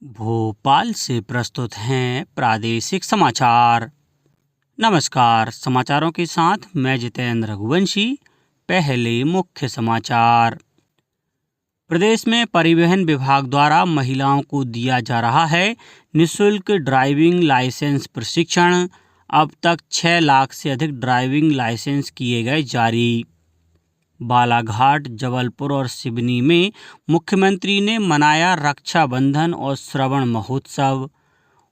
भोपाल से प्रस्तुत हैं प्रादेशिक समाचार। नमस्कार, समाचारों के साथ मैं जितेंद्र रघुवंशी। पहले मुख्य समाचार। प्रदेश में परिवहन विभाग द्वारा महिलाओं को दिया जा रहा है निःशुल्क ड्राइविंग लाइसेंस प्रशिक्षण। अब तक 6 लाख से अधिक ड्राइविंग लाइसेंस किए गए जारी। बालाघाट, जबलपुर और सिवनी में मुख्यमंत्री ने मनाया रक्षाबंधन और श्रवण महोत्सव।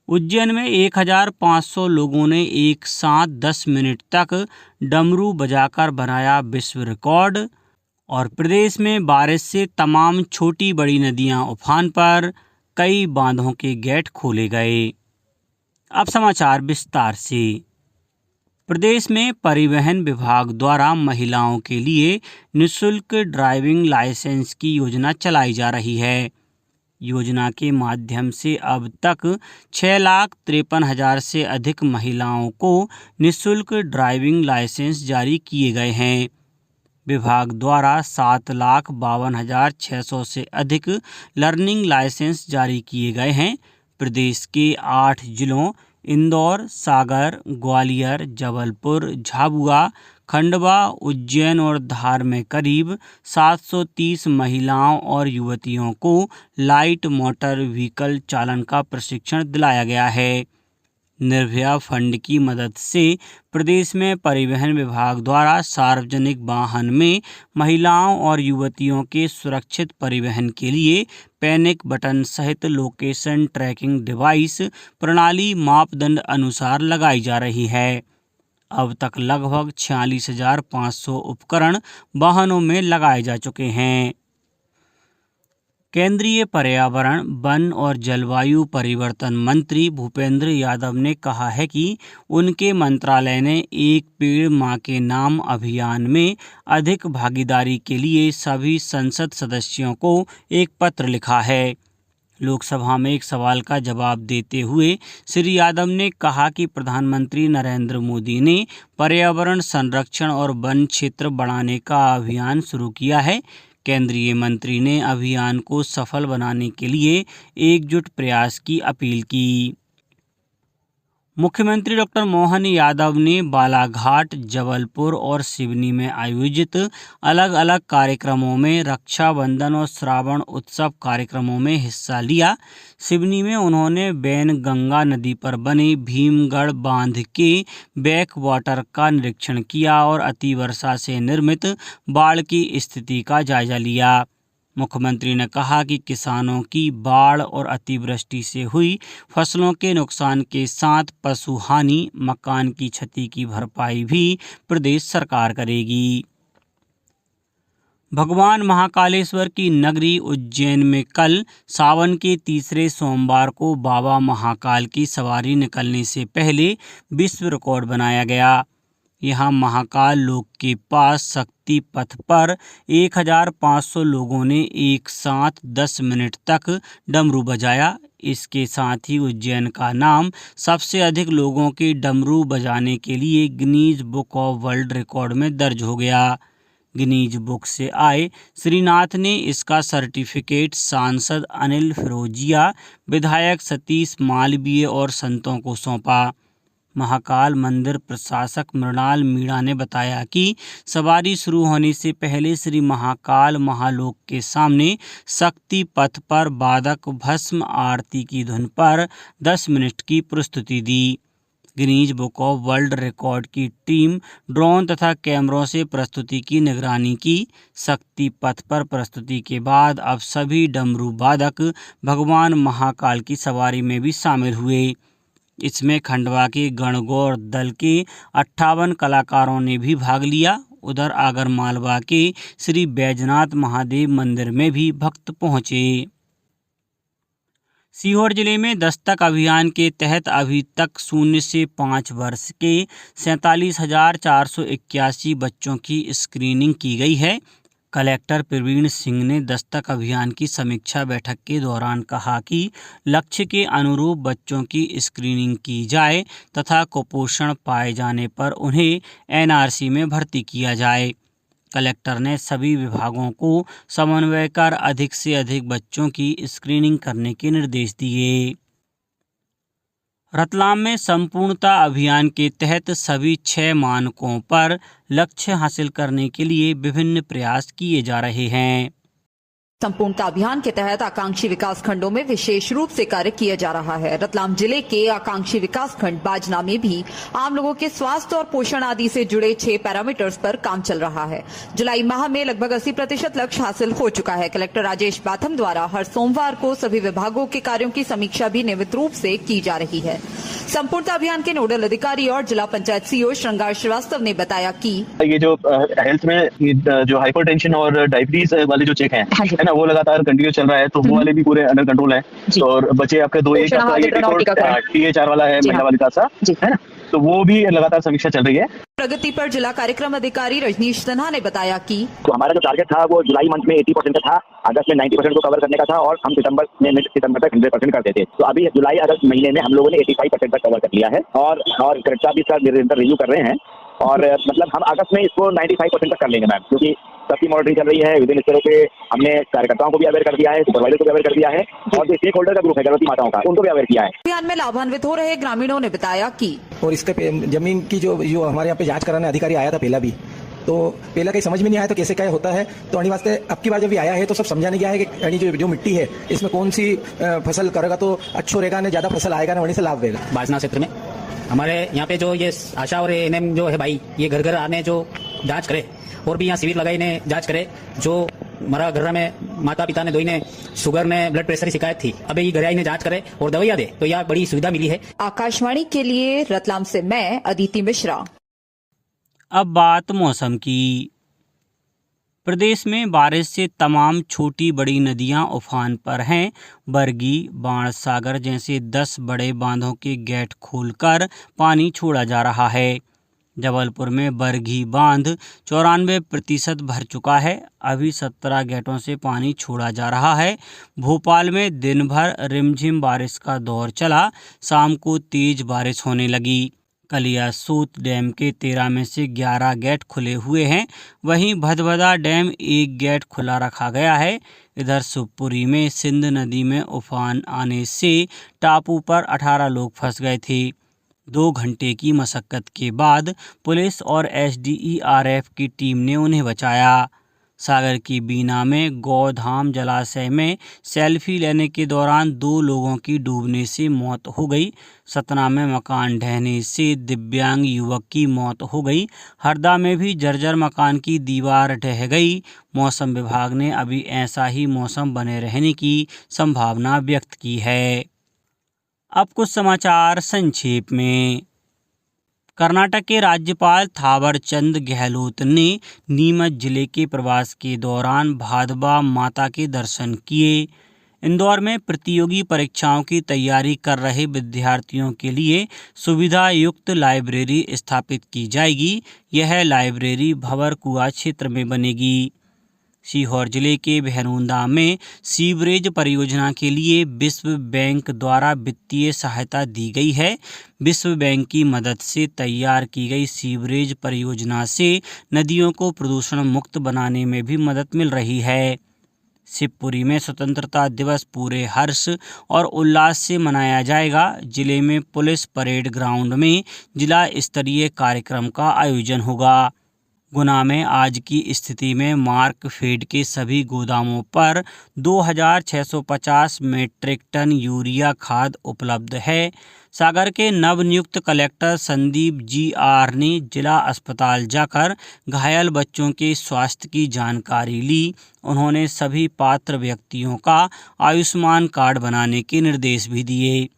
उज्जैन में 1500 लोगों ने एक साथ 10 मिनट तक डमरू बजाकर बनाया विश्व रिकॉर्ड। और प्रदेश में बारिश से तमाम छोटी बड़ी नदियां उफान पर, कई बांधों के गेट खोले गए। अब समाचार विस्तार से। प्रदेश में परिवहन विभाग द्वारा महिलाओं के लिए निःशुल्क ड्राइविंग लाइसेंस की योजना चलाई जा रही है। योजना के माध्यम से अब तक 6,53,000 से अधिक महिलाओं को निःशुल्क ड्राइविंग लाइसेंस जारी किए गए हैं। विभाग द्वारा 7,52,600 से अधिक लर्निंग लाइसेंस जारी किए गए हैं। प्रदेश के 8 जिलों इंदौर, सागर, ग्वालियर, जबलपुर, झाबुआ, खंडवा, उज्जैन और धार में करीब 730 महिलाओं और युवतियों को लाइट मोटर व्हीकल चालन का प्रशिक्षण दिलाया गया है। निर्भया फंड की मदद से प्रदेश में परिवहन विभाग द्वारा सार्वजनिक वाहन में महिलाओं और युवतियों के सुरक्षित परिवहन के लिए पैनिक बटन सहित लोकेशन ट्रैकिंग डिवाइस प्रणाली मापदंड अनुसार लगाई जा रही है। अब तक लगभग 46,500 उपकरण वाहनों में लगाए जा चुके हैं। केंद्रीय पर्यावरण, वन और जलवायु परिवर्तन मंत्री भूपेंद्र यादव ने कहा है कि उनके मंत्रालय ने एक पेड़ मां के नाम अभियान में अधिक भागीदारी के लिए सभी संसद सदस्यों को एक पत्र लिखा है। लोकसभा में एक सवाल का जवाब देते हुए श्री यादव ने कहा कि प्रधानमंत्री नरेंद्र मोदी ने पर्यावरण संरक्षण और वन क्षेत्र बढ़ाने का अभियान शुरू किया है। केंद्रीय मंत्री ने अभियान को सफल बनाने के लिए एकजुट प्रयास की अपील की। मुख्यमंत्री डॉक्टर मोहन यादव ने बालाघाट, जबलपुर और सिवनी में आयोजित अलग अलग कार्यक्रमों में रक्षाबंधन और श्रावण उत्सव कार्यक्रमों में हिस्सा लिया। सिवनी में उन्होंने वैनगंगा नदी पर बने भीमगढ़ बांध के बैक वाटर का निरीक्षण किया और अतिवर्षा से निर्मित बाढ़ की स्थिति का जायजा लिया। मुख्यमंत्री ने कहा कि किसानों की बाढ़ और अतिवृष्टि से हुई फसलों के नुकसान के साथ पशु हानि, मकान की क्षति की भरपाई भी प्रदेश सरकार करेगी। भगवान महाकालेश्वर की नगरी उज्जैन में कल सावन के तीसरे सोमवार को बाबा महाकाल की सवारी निकलने से पहले विश्व रिकॉर्ड बनाया गया। यहाँ महाकाल लोक के पास शक्ति पथ पर 1500 लोगों ने एक साथ 10 मिनट तक डमरू बजाया। इसके साथ ही उज्जैन का नाम सबसे अधिक लोगों के डमरू बजाने के लिए Guinness book of world record में दर्ज हो गया। गिनीज बुक से आए श्रीनाथ ने इसका सर्टिफिकेट सांसद अनिल फिरोजिया, विधायक सतीश मालवीय और संतों को सौंपा। महाकाल मंदिर प्रशासक मृणाल मीणा ने बताया कि सवारी शुरू होने से पहले श्री महाकाल महालोक के सामने शक्ति पथ पर वादक भस्म आरती की धुन पर 10 मिनट की प्रस्तुति दी। Guinness book of world record की टीम ड्रोन तथा कैमरों से प्रस्तुति की निगरानी की। शक्ति पथ पर प्रस्तुति के बाद अब सभी डमरू वादक भगवान महाकाल की सवारी में भी शामिल हुए। इसमें खंडवा के गणगौर दल के 58 कलाकारों ने भी भाग लिया। उधर आगरमालवा के श्री बैजनाथ महादेव मंदिर में भी भक्त पहुंचे। सीहोर जिले में दस्तक अभियान के तहत अभी तक 0 से 5 वर्ष के 47,481 बच्चों की स्क्रीनिंग की गई है। कलेक्टर प्रवीण सिंह ने दस्तक अभियान की समीक्षा बैठक के दौरान कहा कि लक्ष्य के अनुरूप बच्चों की स्क्रीनिंग की जाए तथा कुपोषण पाए जाने पर उन्हें एनआरसी में भर्ती किया जाए। कलेक्टर ने सभी विभागों को समन्वय कर अधिक से अधिक बच्चों की स्क्रीनिंग करने के निर्देश दिए। रतलाम में संपूर्णता अभियान के तहत सभी 6 मानकों पर लक्ष्य हासिल करने के लिए विभिन्न प्रयास किए जा रहे हैं। संपूर्णता अभियान के तहत आकांक्षी विकास खंडों में विशेष रूप से कार्य किया जा रहा है। रतलाम जिले के आकांक्षी विकास खंड बाजना में भी आम लोगों के स्वास्थ्य और पोषण आदि से जुड़े 6 पैरामीटर्स पर काम चल रहा है। जुलाई माह में लगभग 80% लक्ष्य हासिल हो चुका है। कलेक्टर राजेश बाथम द्वारा हर सोमवार को सभी विभागों के कार्यों की समीक्षा भी नियमित रूप से की जा रही है। संपूर्णता अभियान के नोडल अधिकारी और जिला पंचायत सीईओ श्रृंगार श्रीवास्तव ने बताया कि ये जो हेल्थ में जो हाइपरटेंशन और डायबिटीज वाले जो चेक है ना, वो लगातार कंटिन्यू चल रहा है, तो वो वाले भी पूरे अंडर कंट्रोल है। और बच्चे आपके 2 एक TA4 वाला है, महिला बालिका सा है ना, तो वो भी लगातार समीक्षा चल रही है। प्रगति पर जिला कार्यक्रम अधिकारी रजनीश सिन्हा ने बताया कि तो हमारा जो टारगेट था वो जुलाई मंथ में 80% था, अगस्त में 90% को कवर करने का था, और हम सितंबर तक 100% करते थे। तो अभी जुलाई अगस्त महीने में हम लोगों ने 85% तक कवर कर लिया है, और कलेक्टर भी इसका निरंतर रिव्यू कर रहे हैं, और मतलब हम अगस्त में इसको 95% तक कर लेंगे मैम, क्योंकि सबकी मॉनिटरिंग चल रही है। विभिन्न स्तरों पे हमने कार्यकर्ताओं को भी अवेयर कर दिया है, सुपरवाइजर को भी अवेयर कर दिया है, और जो स्टेक होल्डर का ग्रुप है गर्भवती माताओं का, उनको भी अवेयर किया है। अभियान में लाभान्वित हो रहे ग्रामीणों ने बताया कि और इसके जमीन की जो हमारे यहाँ पे जांच कराने अधिकारी आया था पहला भी, तो पहला कहीं समझ में नहीं आया तो कैसे क्या होता है, तो अणी वास्ते अब की बार जब भी आया है तो सब समझाने गया है कि अणी जो मिट्टी है इसमें कौन सी फसल करेगा तो अच्छो रहेगा, ने ज्यादा फसल आएगा, ना वहीं से लाभ रहेगा। बाजना क्षेत्र में हमारे यहाँ पे जो ये आशा और एएनएम जो है भाई, ये घर घर आने जो जांच करे, और भी यहाँ शिविर लगाई ने जांच करे। जो हमारा घर में माता पिता ने दोई ने शुगर ने ब्लड प्रेशर की शिकायत थी, अबे ये घर आई ने जांच करे और दवाइयाँ दे, तो यह बड़ी सुविधा मिली है। आकाशवाणी के लिए रतलाम से मैं अदिति मिश्रा। अब बात मौसम की। प्रदेश में बारिश से तमाम छोटी बड़ी नदियां उफान पर हैं। बरगी, बाणसागर जैसे 10 बड़े बांधों के गेट खोलकर पानी छोड़ा जा रहा है। जबलपुर में बरगी बांध 94% भर चुका है। अभी 17 गेटों से पानी छोड़ा जा रहा है। भोपाल में दिन भर रिमझिम बारिश का दौर चला। शाम को तेज बारिश होने लगी। कलियासोत डैम के 13 में से 11 गेट खुले हुए हैं। वहीं भदभदा डैम 1 गेट खुला रखा गया है। इधर शिवपुरी में सिंध नदी में उफान आने से टापू पर 18 लोग फंस गए थे। 2 घंटे की मशक्कत के बाद पुलिस और SDERF की टीम ने उन्हें बचाया। सागर की बीना में गौधाम जलाशय में सेल्फी लेने के दौरान 2 लोगों की डूबने से मौत हो गई। सतना में मकान ढहने से दिव्यांग युवक की मौत हो गई। हरदा में भी जर्जर मकान की दीवार ढह गई। मौसम विभाग ने अभी ऐसा ही मौसम बने रहने की संभावना व्यक्त की है। अब कुछ समाचार संक्षेप में। कर्नाटक के राज्यपाल थावरचंद गहलोत ने नीमच जिले के प्रवास के दौरान भादबा माता के दर्शन किए। इंदौर में प्रतियोगी परीक्षाओं की तैयारी कर रहे विद्यार्थियों के लिए सुविधा युक्त लाइब्रेरी स्थापित की जाएगी। यह लाइब्रेरी भंवरकुआ क्षेत्र में बनेगी। सीहोर जिले के भैरूंदा में सीवरेज परियोजना के लिए विश्व बैंक द्वारा वित्तीय सहायता दी गई है। विश्व बैंक की मदद से तैयार की गई सीवरेज परियोजना से नदियों को प्रदूषण मुक्त बनाने में भी मदद मिल रही है। शिवपुरी में स्वतंत्रता दिवस पूरे हर्ष और उल्लास से मनाया जाएगा। जिले में पुलिस परेड ग्राउंड में जिला स्तरीय कार्यक्रम का आयोजन होगा। गुना में आज की स्थिति में मार्कफेड के सभी गोदामों पर 2650 मीट्रिक टन यूरिया खाद उपलब्ध है। सागर के नवनियुक्त कलेक्टर संदीप GR ने जिला अस्पताल जाकर घायल बच्चों के स्वास्थ्य की जानकारी ली। उन्होंने सभी पात्र व्यक्तियों का आयुष्मान कार्ड बनाने के निर्देश भी दिए।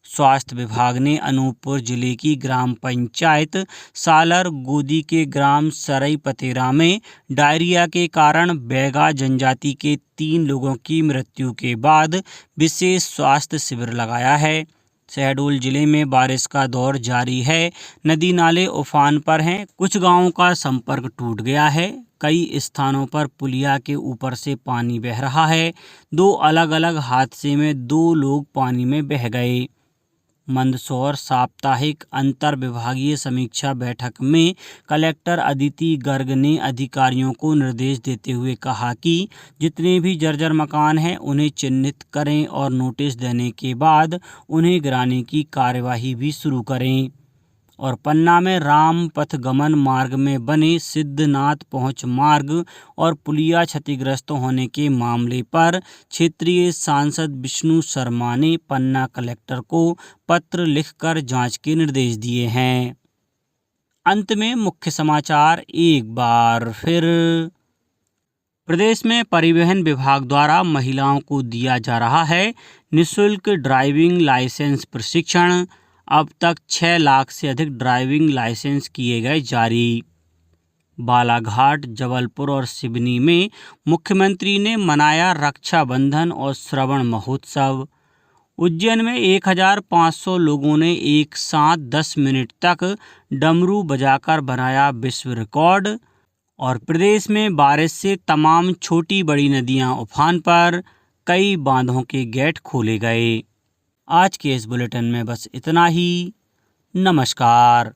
स्वास्थ्य विभाग ने अनूपपुर जिले की ग्राम पंचायत सालर गोदी के ग्राम सरई पतेरा में डायरिया के कारण बैगा जनजाति के 3 लोगों की मृत्यु के बाद विशेष स्वास्थ्य शिविर लगाया है। शहडोल जिले में बारिश का दौर जारी है। नदी नाले उफान पर हैं। कुछ गांवों का संपर्क टूट गया है। कई स्थानों पर पुलिया के ऊपर से पानी बह रहा है। 2 अलग अलग हादसे में 2 लोग पानी में बह गए। मंदसौर साप्ताहिक अंतर विभागीय समीक्षा बैठक में कलेक्टर अदिति गर्ग ने अधिकारियों को निर्देश देते हुए कहा कि जितने भी जर्जर मकान हैं उन्हें चिन्हित करें और नोटिस देने के बाद उन्हें गिराने की कार्यवाही भी शुरू करें। और पन्ना में राम पथगमन मार्ग में बने सिद्धनाथ पहुंच मार्ग और पुलिया क्षतिग्रस्त होने के मामले पर क्षेत्रीय सांसद विष्णु शर्मा ने पन्ना कलेक्टर को पत्र लिखकर जांच के निर्देश दिए हैं। अंत में मुख्य समाचार एक बार फिर। प्रदेश में परिवहन विभाग द्वारा महिलाओं को दिया जा रहा है निःशुल्क ड्राइविंग लाइसेंस प्रशिक्षण। अब तक 6 लाख से अधिक ड्राइविंग लाइसेंस किए गए जारी। बालाघाट, जबलपुर और सिवनी में मुख्यमंत्री ने मनाया रक्षाबंधन और श्रवण महोत्सव। उज्जैन में 1500 लोगों ने एक साथ 10 मिनट तक डमरू बजाकर बनाया विश्व रिकॉर्ड। और प्रदेश में बारिश से तमाम छोटी बड़ी नदियां उफान पर, कई बांधों के गेट खोले गए। आज के इस बुलेटिन में बस इतना ही। नमस्कार।